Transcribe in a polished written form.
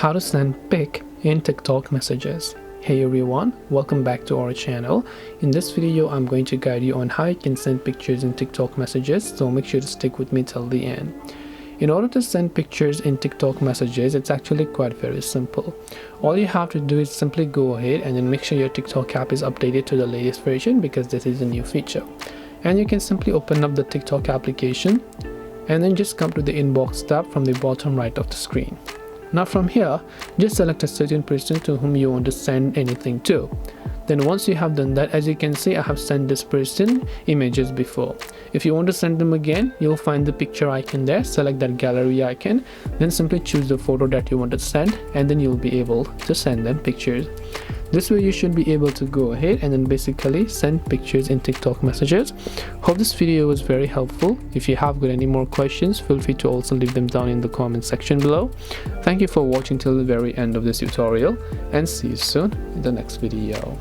how to send pic in TikTok messages. Hey everyone, welcome back to our channel. In this video I'm going to guide you on how you can send pictures in TikTok messages, so make sure to stick with me till the end. In order to send pictures in TikTok messages, it's actually quite very simple. All you have to do is simply go ahead and then make sure your TikTok app is updated to the latest version, because this is a new feature. And you can simply open up the TikTok application and then just come to the inbox tab from the bottom right of the screen. Now from here, just select a certain person to whom you want to send anything to. Then once you have done that, as you can see, I have sent this person images before. If you want to send them again, you'll find the picture icon there, select that gallery icon, then simply choose the photo that you want to send, and then you'll be able to send them pictures. This way you should be able to go ahead and then basically send pictures in TikTok messages. Hope this video was very helpful. If you have got any more questions, feel free to also leave them down in the comment section below. Thank you for watching till the very end of this tutorial, and see you soon in the next video.